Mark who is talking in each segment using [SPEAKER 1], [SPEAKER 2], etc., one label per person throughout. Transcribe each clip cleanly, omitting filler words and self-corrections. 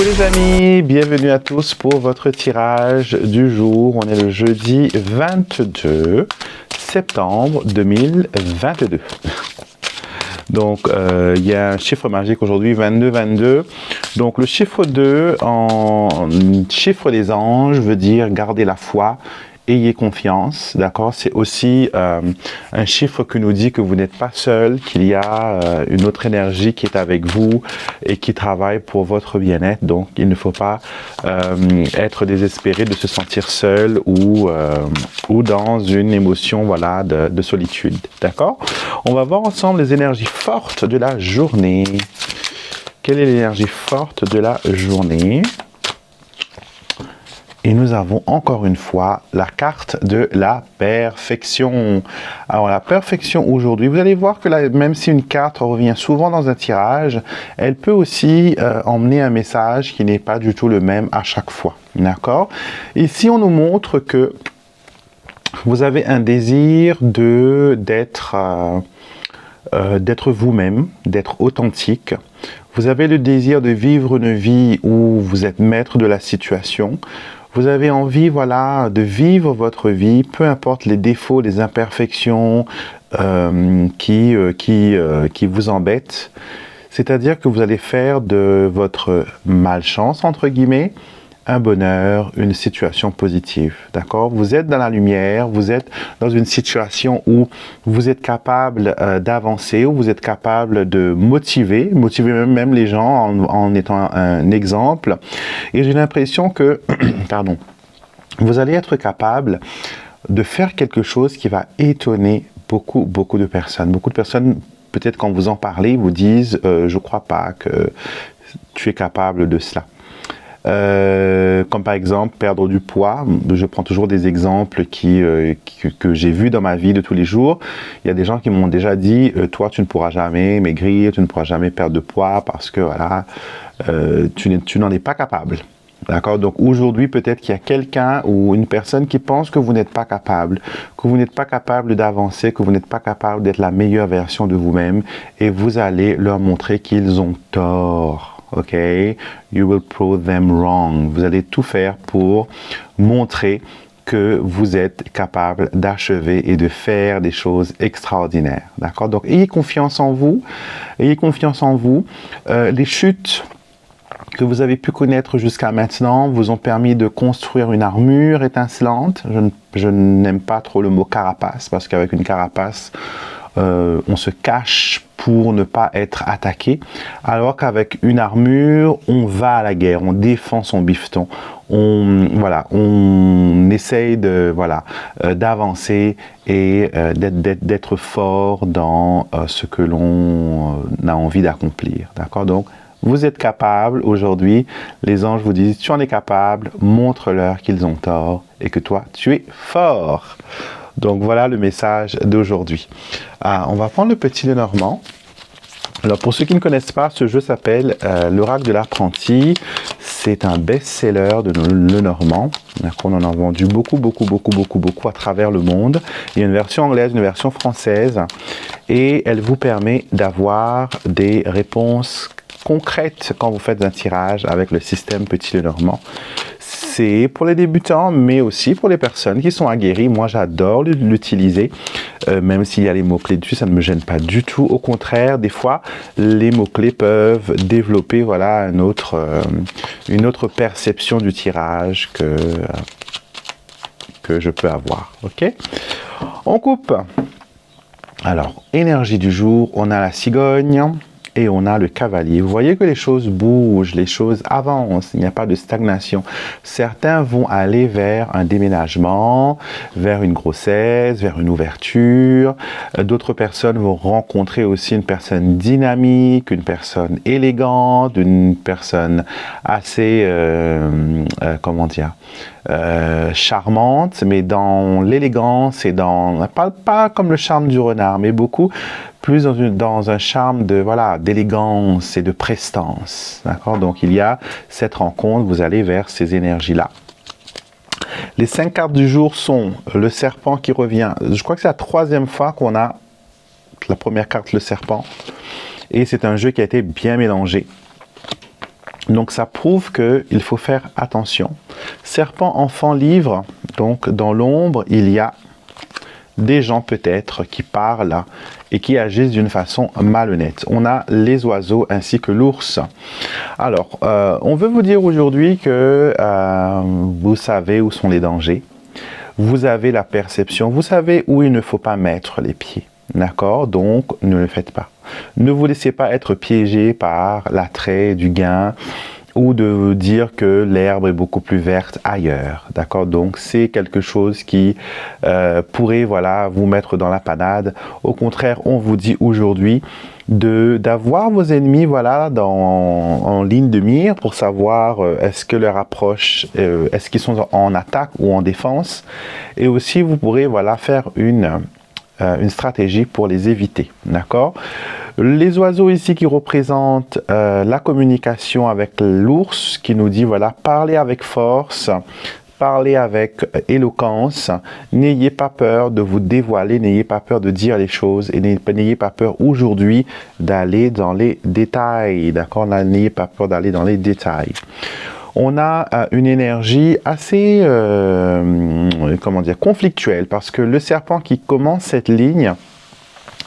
[SPEAKER 1] Coucou les amis, bienvenue à tous pour votre tirage du jour. On est le jeudi 22 septembre 2022. Donc, il y a un chiffre magique aujourd'hui, 22-22. Donc, le chiffre 2 en chiffre des anges veut dire garder la foi. Ayez confiance, d'accord? C'est aussi un chiffre qui nous dit que vous n'êtes pas seul, qu'il y a une autre énergie qui est avec vous et qui travaille pour votre bien-être. Donc, il ne faut pas être désespéré de se sentir seul ou dans une émotion voilà, de solitude, d'accord? On va voir ensemble les énergies fortes de la journée. Quelle est l'énergie forte de la journée? Et nous avons encore une fois la carte de la perfection. Alors la perfection aujourd'hui, vous allez voir que là, même si une carte revient souvent dans un tirage, elle peut aussi emmener un message qui n'est pas du tout le même à chaque fois. D'accord? Ici, on nous montre que vous avez un désir d'être vous-même, d'être authentique. Vous avez le désir de vivre une vie où vous êtes maître de la situation. Vous avez envie, voilà, de vivre votre vie, peu importe les défauts, les imperfections qui vous embêtent. C'est-à-dire que vous allez faire de votre malchance, entre guillemets, un bonheur, une situation positive, d'accord? Vous êtes dans la lumière, vous êtes dans une situation où vous êtes capable d'avancer, où vous êtes capable de motiver même les gens en étant un exemple. Et j'ai l'impression que, pardon, vous allez être capable de faire quelque chose qui va étonner beaucoup de personnes. Beaucoup de personnes, peut-être quand vous en parlez, vous disent « je ne crois pas que tu es capable de cela ». Comme par exemple perdre du poids. Je prends toujours des exemples que j'ai vus dans ma vie de tous les jours. Il y a des gens qui m'ont déjà dit toi tu ne pourras jamais maigrir, tu ne pourras jamais perdre de poids parce que voilà, tu n'en es pas capable. D'accord? Donc aujourd'hui, peut-être qu'il y a quelqu'un ou une personne qui pense que vous n'êtes pas capable, d'avancer, que vous n'êtes pas capable d'être la meilleure version de vous-même, et vous allez leur montrer qu'ils ont tort. Ok, you will prove them wrong. Vous allez tout faire pour montrer que vous êtes capable d'achever et de faire des choses extraordinaires. D'accord? Donc, ayez confiance en vous. Ayez confiance en vous. Les chutes que vous avez pu connaître jusqu'à maintenant vous ont permis de construire une armure étincelante. Je n'aime pas trop le mot carapace parce qu'avec une carapace, on se cache pour ne pas être attaqué, alors qu'avec une armure, on va à la guerre, on défend son bifton, on essaye d'avancer et d'être fort dans ce que l'on a envie d'accomplir. D'accord? Donc, vous êtes capable aujourd'hui, les anges vous disent, tu en es capable, montre-leur qu'ils ont tort et que toi, tu es fort. Donc voilà le message d'aujourd'hui. On va prendre le petit Lenormand. Alors pour ceux qui ne connaissent pas, ce jeu s'appelle l'Oracle de l'apprenti. C'est un best-seller de Lenormand. On en a vendu beaucoup à travers le monde. Il y a une version anglaise, une version française. Et elle vous permet d'avoir des réponses concrètes quand vous faites un tirage avec le système Petit Lenormand. C'est pour les débutants, mais aussi pour les personnes qui sont aguerries. Moi, j'adore l'utiliser, même s'il y a les mots-clés dessus, ça ne me gêne pas du tout. Au contraire, des fois, les mots-clés peuvent développer voilà, une autre perception du tirage que je peux avoir. Ok? On coupe. Alors, énergie du jour, on a la cigogne. Et on a le cavalier. Vous voyez que les choses bougent, les choses avancent, il n'y a pas de stagnation. Certains vont aller vers un déménagement, vers une grossesse, vers une ouverture. D'autres personnes vont rencontrer aussi une personne dynamique, une personne élégante, une personne assez, charmante, mais dans l'élégance et dans, pas comme le charme du renard, mais beaucoup plus dans un charme d'élégance et de prestance. D'accord? Donc, il y a cette rencontre, vous allez vers ces énergies-là. Les 5 cartes du jour sont le serpent qui revient. Je crois que c'est la 3e fois qu'on a la première carte, le serpent. Et c'est un jeu qui a été bien mélangé. Donc ça prouve qu'il faut faire attention. Serpent, enfant, livre. Donc dans l'ombre, il y a des gens peut-être qui parlent et qui agissent d'une façon malhonnête. On a les oiseaux ainsi que l'ours. Alors, on veut vous dire aujourd'hui que vous savez où sont les dangers. Vous avez la perception, vous savez où il ne faut pas mettre les pieds. D'accord? Donc, ne le faites pas. Ne vous laissez pas être piégé par l'attrait du gain ou de dire que l'herbe est beaucoup plus verte ailleurs. D'accord? Donc, c'est quelque chose qui pourrait voilà, vous mettre dans la panade. Au contraire, on vous dit aujourd'hui d'avoir vos ennemis voilà, en ligne de mire pour savoir est-ce que leur approche, est-ce qu'ils sont en attaque ou en défense. Et aussi, vous pourrez voilà, faire une stratégie pour les éviter. D'accord? Les oiseaux ici qui représentent la communication avec l'ours qui nous dit, voilà, parlez avec force, parlez avec éloquence, n'ayez pas peur de vous dévoiler, n'ayez pas peur de dire les choses et n'ayez pas peur aujourd'hui d'aller dans les détails. D'accord? N'ayez pas peur d'aller dans les détails. On a une énergie assez, comment dire, conflictuelle parce que le serpent qui commence cette ligne,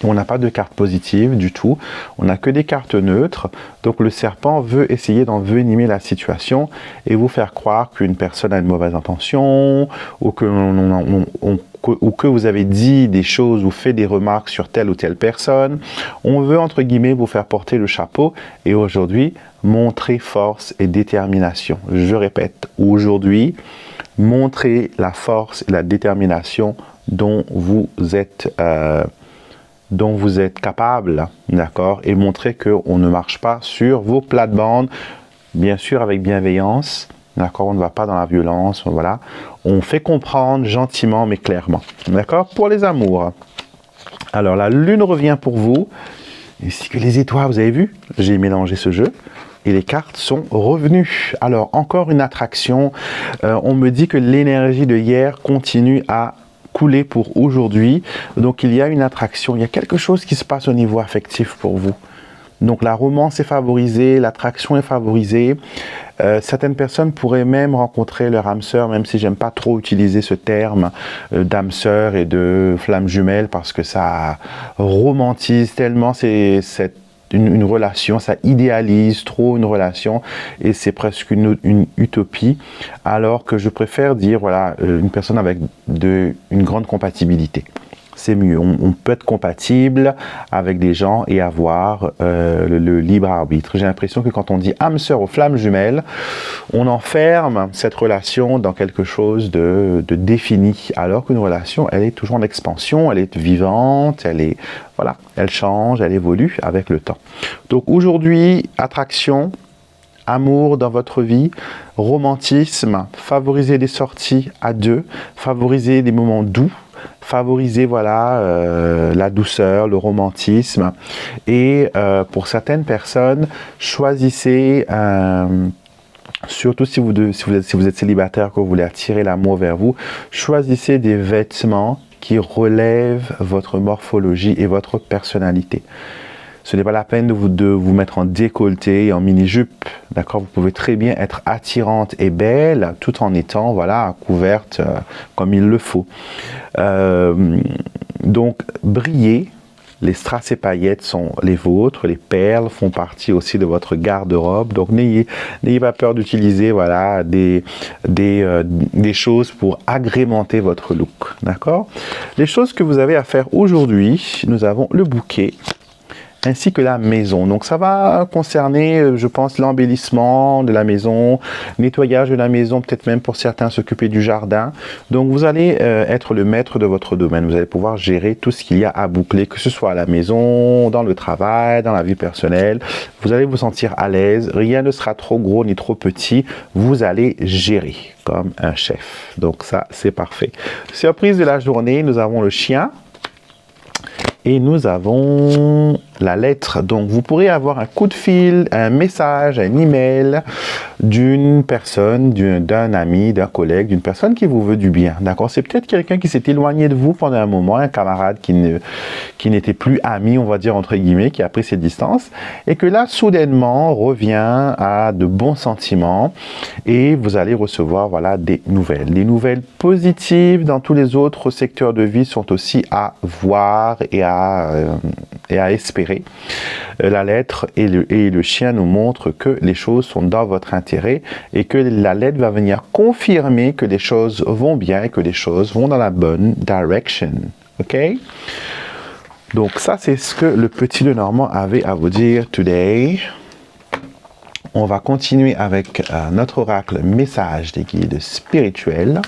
[SPEAKER 1] on n'a pas de carte positive du tout, on n'a que des cartes neutres, donc le serpent veut essayer d'envenimer la situation et vous faire croire qu'une personne a une mauvaise intention ou que vous avez dit des choses ou fait des remarques sur telle ou telle personne. On veut, entre guillemets, vous faire porter le chapeau et aujourd'hui, montrer force et détermination. Je répète, aujourd'hui, montrer la force et la détermination dont vous êtes capable, d'accord, et montrer qu'on ne marche pas sur vos plates-bandes, bien sûr avec bienveillance, d'accord, on ne va pas dans la violence, voilà, on fait comprendre gentiment mais clairement, d'accord. Pour les amours, alors la lune revient pour vous, ainsi que les étoiles, vous avez vu, j'ai mélangé ce jeu, et les cartes sont revenues. Alors, encore une attraction, on me dit que l'énergie de hier continue à couler pour aujourd'hui. Donc, il y a une attraction, il y a quelque chose qui se passe au niveau affectif pour vous. Donc, la romance est favorisée, l'attraction est favorisée. Certaines personnes pourraient même rencontrer leur âme sœur, même si j'aime pas trop utiliser ce terme d'âme sœur et de flamme jumelle, parce que ça romantise tellement une relation, ça idéalise trop une relation et c'est presque une utopie, alors que je préfère dire, voilà, une personne avec une grande compatibilité. C'est mieux, on peut être compatible avec des gens et avoir le libre arbitre. J'ai l'impression que quand on dit âme sœur aux flammes jumelles, on enferme cette relation dans quelque chose de défini, alors qu'une relation, elle est toujours en expansion, elle est vivante, voilà, elle change, elle évolue avec le temps. Donc aujourd'hui, attraction, amour dans votre vie, romantisme, favoriser des sorties à deux, favoriser des moments doux, favoriser voilà, la douceur, le romantisme et pour certaines personnes, choisissez surtout si vous êtes célibataire, que vous voulez attirer l'amour vers vous, choisissez des vêtements qui relèvent votre morphologie et votre personnalité. Ce n'est pas la peine de vous mettre en décolleté et en mini-jupe, d'accord? Vous pouvez très bien être attirante et belle tout en étant, voilà, couverte comme il le faut. Donc, briller, les strass et paillettes sont les vôtres, les perles font partie aussi de votre garde-robe. Donc, n'ayez pas peur d'utiliser, voilà, des choses pour agrémenter votre look, d'accord? Les choses que vous avez à faire aujourd'hui, nous avons le bouquet, ainsi que la maison. Donc ça va concerner, je pense, l'embellissement de la maison, nettoyage de la maison, peut-être même pour certains s'occuper du jardin. Donc vous allez être le maître de votre domaine. Vous allez pouvoir gérer tout ce qu'il y a à boucler, que ce soit à la maison, dans le travail, dans la vie personnelle. Vous allez vous sentir à l'aise. Rien ne sera trop gros ni trop petit. Vous allez gérer comme un chef. Donc ça, c'est parfait. Surprise de la journée, nous avons le chien. Et nous avons la lettre. Donc, vous pourrez avoir un coup de fil, un message, un email d'une personne, d'un ami, d'un collègue, d'une personne qui vous veut du bien. D'accord? C'est peut-être quelqu'un qui s'est éloigné de vous pendant un moment, un camarade qui n'était plus ami, on va dire entre guillemets, qui a pris ses distances, et que là, soudainement, revient à de bons sentiments, et vous allez recevoir, voilà, des nouvelles. Les nouvelles positives dans tous les autres secteurs de vie sont aussi à voir et à espérer. La lettre et le chien nous montrent que les choses sont dans votre intérêt et que la lettre va venir confirmer que les choses vont bien et que les choses vont dans la bonne direction. OK? Donc ça, c'est ce que le petit Lenormand avait à vous dire today. On va continuer avec notre oracle message des guides spirituels.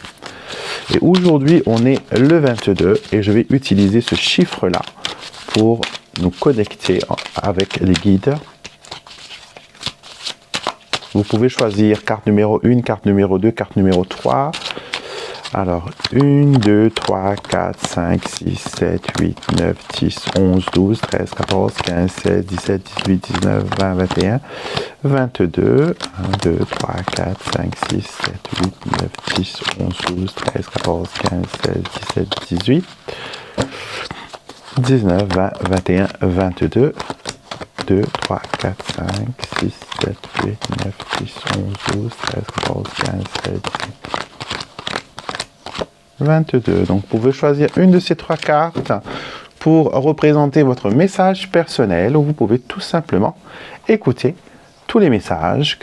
[SPEAKER 1] Et aujourd'hui, on est le 22 et je vais utiliser ce chiffre-là pour nous connecter avec les guides. Vous pouvez choisir carte numéro 1, carte numéro 2, carte numéro 3. Alors, 1, 2, 3, 4, 5, 6, 7, 8, 9, 10, 11, 12, 13, 14, 15, 16, 17, 18, 19, 20, 21, 22, 1, 2, 3, 4, 5, 6, 7, 8, 9, 10, 11, 12, 13, 14, 15, 16, 17, 18, 19, 20, 21, 22, 2, 3, 4, 5, 6, 7, 8, 9, 10, 11, 12, 13, 14, 15, 16, 18, 22. Donc, vous pouvez choisir une de ces trois cartes pour représenter votre message personnel, ou vous pouvez tout simplement écouter tous les messages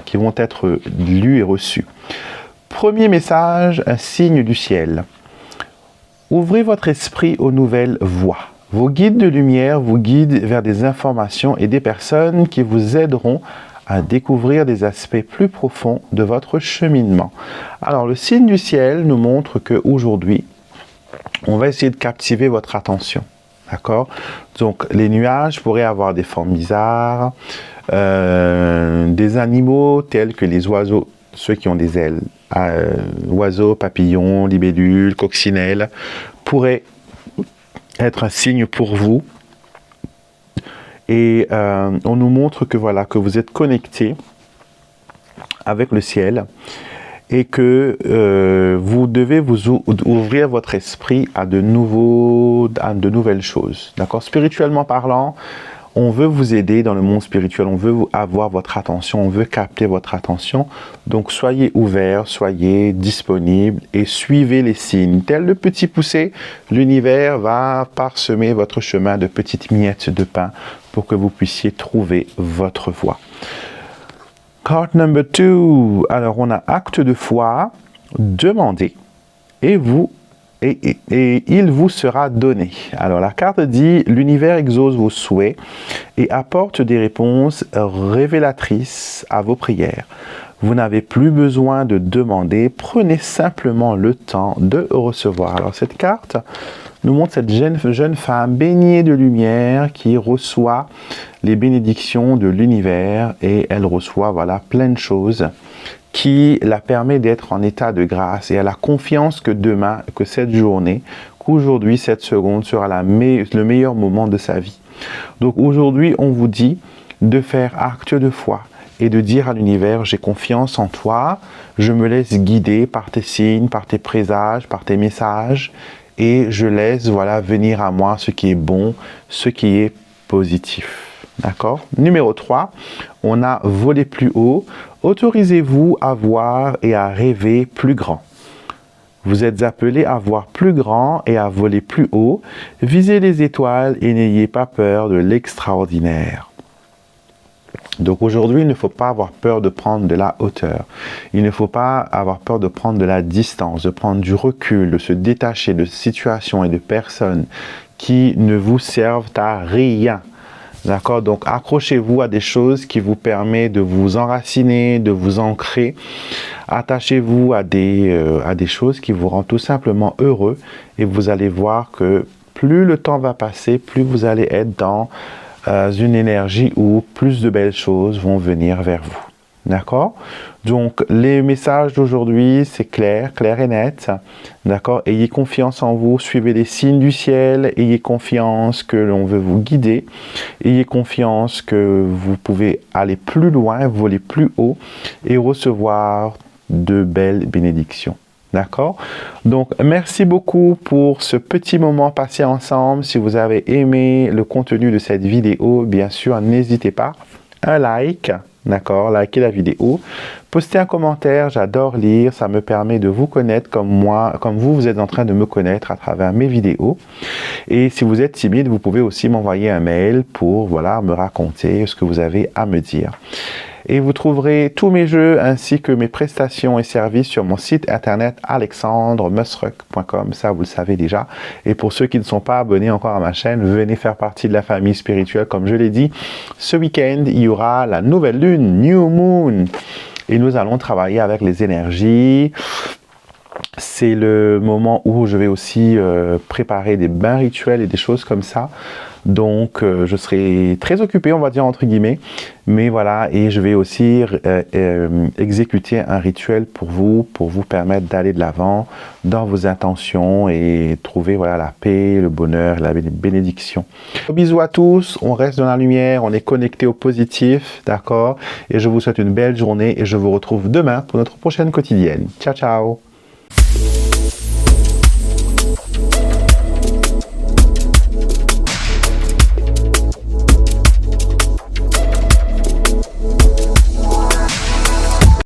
[SPEAKER 1] qui vont être lus et reçus. Premier message, un signe du ciel. Ouvrez votre esprit aux nouvelles voies. Vos guides de lumière vous guident vers des informations et des personnes qui vous aideront à découvrir des aspects plus profonds de votre cheminement. Alors, le signe du ciel nous montre qu'aujourd'hui, on va essayer de captiver votre attention. D'accord? Donc, les nuages pourraient avoir des formes bizarres, des animaux tels que les oiseaux, ceux qui ont des ailes, oiseaux, papillons, libellules, coccinelles, pourraient être un signe pour vous. Et on nous montre que voilà, que vous êtes connecté avec le ciel et que vous devez vous ouvrir votre esprit à de nouvelles choses. D'accord? Spirituellement parlant, on veut vous aider dans le monde spirituel, on veut avoir votre attention, on veut capter votre attention. Donc soyez ouverts, soyez disponibles et suivez les signes. Tel le petit poussé, l'univers va parsemer votre chemin de petites miettes de pain pour que vous puissiez trouver votre voie. Card number 2. Alors on a acte de foi, demandez et il vous sera donné. Alors la carte dit, l'univers exauce vos souhaits et apporte des réponses révélatrices à vos prières. Vous n'avez plus besoin de demander, prenez simplement le temps de recevoir. Alors cette carte nous montre cette jeune femme baignée de lumière qui reçoit les bénédictions de l'univers et elle reçoit voilà, plein de choses qui la permet d'être en état de grâce et elle a confiance que demain, que cette journée, qu'aujourd'hui, cette seconde sera le meilleur moment de sa vie. Donc aujourd'hui, on vous dit de faire acte de foi et de dire à l'univers, j'ai confiance en toi, je me laisse guider par tes signes, par tes présages, par tes messages et je laisse voilà, venir à moi ce qui est bon, ce qui est positif. D'accord? Numéro 3, on a volé plus haut. Autorisez-vous à voir et à rêver plus grand. Vous êtes appelés à voir plus grand et à voler plus haut. Visez les étoiles et n'ayez pas peur de l'extraordinaire. Donc aujourd'hui, il ne faut pas avoir peur de prendre de la hauteur. Il ne faut pas avoir peur de prendre de la distance, de prendre du recul, de se détacher de situations et de personnes qui ne vous servent à rien. D'accord? Donc, accrochez-vous à des choses qui vous permettent de vous enraciner, de vous ancrer. Attachez-vous à des choses qui vous rendent tout simplement heureux et vous allez voir que plus le temps va passer, plus vous allez être dans une énergie où plus de belles choses vont venir vers vous. D'accord? Donc, les messages d'aujourd'hui, c'est clair, clair et net. D'accord? Ayez confiance en vous, suivez les signes du ciel, ayez confiance que l'on veut vous guider, ayez confiance que vous pouvez aller plus loin, voler plus haut et recevoir de belles bénédictions. D'accord? Donc, merci beaucoup pour ce petit moment passé ensemble. Si vous avez aimé le contenu de cette vidéo, bien sûr, n'hésitez pas. Un like, d'accord? Likez la vidéo. Postez un commentaire, j'adore lire. Ça me permet de vous connaître comme moi, comme vous êtes en train de me connaître à travers mes vidéos. Et si vous êtes timide, vous pouvez aussi m'envoyer un mail pour, voilà, me raconter ce que vous avez à me dire. Et vous trouverez tous mes jeux ainsi que mes prestations et services sur mon site internet alexandremusruck.com. Ça, vous le savez déjà. Et pour ceux qui ne sont pas abonnés encore à ma chaîne, venez faire partie de la famille spirituelle. Comme je l'ai dit, ce week-end, il y aura la nouvelle lune, New Moon. Et nous allons travailler avec les énergies. C'est le moment où je vais aussi préparer des bains rituels et des choses comme ça. Donc, je serai très occupé, on va dire entre guillemets. Mais voilà, et je vais aussi exécuter un rituel pour vous permettre d'aller de l'avant dans vos intentions et trouver, voilà, la paix, le bonheur, la bénédiction. Bisous à tous, on reste dans la lumière, on est connecté au positif, d'accord? Et je vous souhaite une belle journée et je vous retrouve demain pour notre prochaine quotidienne. Ciao, ciao!